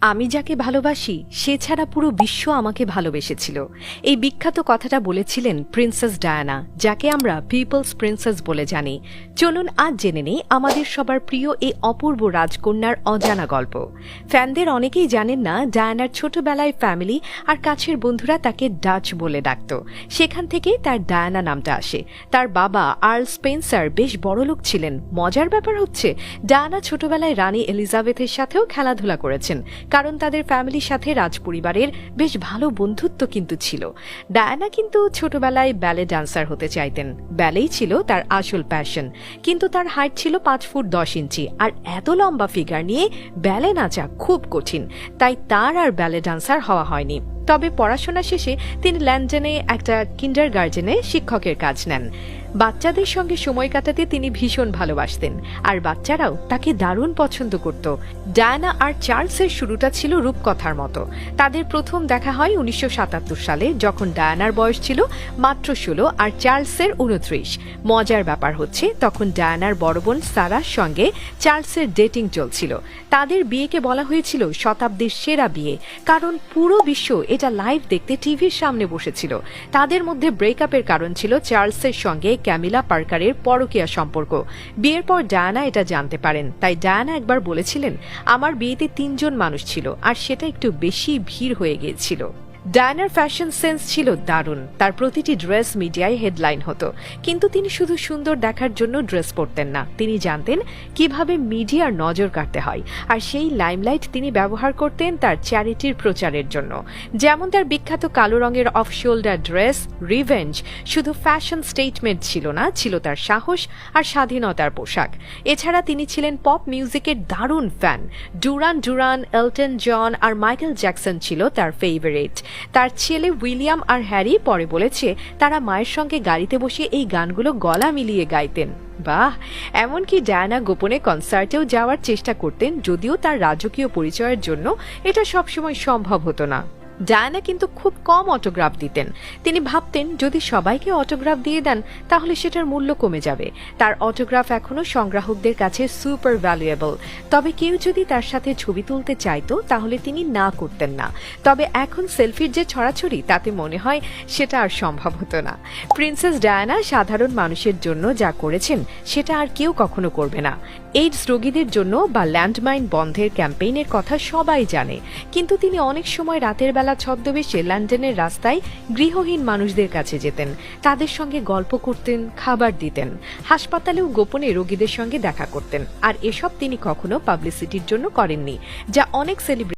আমি যাকে ভালোবাসি সে ছাড়া পুরো বিশ্ব আমাকে ভালোবেসেছিল। এই বিখ্যাত কথাটা বলেছিলেন প্রিন্সেস ডায়ানা, যাকে আমরা পিপলস প্রিন্সেস বলে জানি। চলুন আজ জেনে নেই আমাদের সবার প্রিয় এই অপূর্ব রাজকন্যার অজানা গল্প। ফ্যানদের অনেকেই জানেন না ডায়ানার ছোটবেলায় ফ্যামিলি আর কাছের বন্ধুরা তাকে ডাচ বলে ডাকত। সেখান থেকেই তার ডায়ানা নামটা আসে। তার বাবা আর্ল স্পেন্সার বেশ বড়লোক ছিলেন। মজার ব্যাপার হচ্ছে ডায়ানা ছোটবেলায় রানী এলিজাবেথের সাথেও খেলাধুলা করেছেন, কারণ তাদের ফ্যামিলির সাথে রাজপরিবারের বেশ ভালো বন্ধুত্ব কিন্তু ছিল। ডায়ানা কিন্তু ছোটবেলায় ব্যালে ডান্সার হতে চাইতেন। ব্যালেই ছিল তার আসল প্যাশন, কিন্তু তার হাইট ছিল 5 ফুট 10 ইঞ্চি, আর এত লম্বা ফিগার নিয়ে ব্যালে নাচা খুব কঠিন। তাই তার আর ব্যালে ডান্সার হওয়া হয়নি। তবে পড়াশোনা শেষে তিনি লন্ডনে একটা কিন্ডারগার্টেনে শিক্ষকের কাজ নেন। বাচ্চাদের সঙ্গে সময় কাটাতে তিনি ভীষণ ভালোবাসতেন, আর বাচ্চারাও তাকে দারুণ পছন্দ করত। ডায়ানা আর চার্লসের শুরুটা ছিল রূপকথার মতো। তাদের প্রথম দেখা হয় 1977 সালে, যখন ডায়ানার বয়স ছিল মাত্র 16 আর চার্লসের 29। মজার ব্যাপার হচ্ছে তখন ডায়ানার বড় বোন সারার সঙ্গে চার্লসের ডেটিং চলছিল। তাদের বিয়েকে বলা হয়েছিল শতাব্দীর সেরা বিয়ে, কারণ পুরো বিশ্ব এটা লাইভ দেখতে টিভির সামনে বসেছিল। তাদের মধ্যে ব্রেকআপের কারণ ছিল চার্লসের সঙ্গে ক্যামিলা পার্কারের পরকীয়া সম্পর্ক। বিয়ের পর ডায়ানা এটা জানতে পারেন। তাই ডায়ানা একবার বলেছিলেন, আমার বিয়েতে 3 জন মানুষ ছিল, আর সেটা একটু বেশি ভিড় হয়ে গিয়েছিল। ডায়ানার ফ্যাশন সেন্স ছিল দারুণ। তার প্রতিটি ড্রেস মিডিয়ায় হেডলাইন হতো, কিন্তু তিনি শুধু সুন্দর দেখার জন্য ড্রেস পরতেন না। তিনি জানতেন কিভাবে মিডিয়ার নজর কাটতে হয়, আর সেই লাইমলাইট তিনি ব্যবহার করতেন তার চ্যারিটির প্রচারের জন্য। যেমন তার বিখ্যাত কালো রঙের অফ শোল্ডার ড্রেস রিভেঞ্জ শুধু ফ্যাশন স্টেটমেন্ট ছিল না, ছিল তার সাহস আর স্বাধীনতার পোশাক। এছাড়া তিনি ছিলেন পপ মিউজিকের দারুণ fan. Duran Duran, Elton John আর মাইকেল জ্যাকসন ছিল তার ফেভারিট। তার ছেলে উইলিয়াম আর হ্যারি পরে বলেছে তারা মায়ের সঙ্গে গাড়িতে বসে এই গানগুলো গলা মিলিয়ে গাইতেন। বাহ! এমনকি ডায়ানা গোপনে কনসার্টেও যাওয়ার চেষ্টা করতেন, যদিও তার রাজকীয় পরিচয়ের জন্য এটা সবসময় সম্ভব হতো না। ডায়ানা কিন্তু খুব কম অটোগ্রাফ দিতেন। তিনি ভাবতেন যদি সবাইকে অটোগ্রাফ দিয়ে দেন তাহলে সেটার মূল্য কমে যাবে। তার অটোগ্রাফ এখনো সংগ্রাহকদের কাছে সুপার ভ্যালুয়েবল। তবে কেউ যদি তার সাথে ছবি তুলতে চাইতো তাহলে তিনি না করতেন না। তবে এখন সেলফির যে ছড়াছড়ি, তাতে মনে হয় সেটা আর সম্ভব হতো না। প্রিন্সেস ডায়ানা সাধারণ মানুষের জন্য যা করেছেন সেটা আর কেউ কখনো করবে না। এইডস রোগীদের জন্য বা ল্যান্ডমাইন বন্ধের ক্যাম্পেইনের কথা সবাই জানে, কিন্তু তিনি অনেক সময় রাতের বেলা ছদ্মবেশে লন্ডনের রাস্তায় গৃহহীন মানুষদের কাছে যেতেন। তাদের সঙ্গে গল্প করতেন, খাবার দিতেন। হাসপাতালেও গোপনে রোগীদের সঙ্গে দেখা করতেন। আর এসব তিনি কখনো পাবলিসিটির জন্য করেননি, যা অনেক সেলিব্রিটি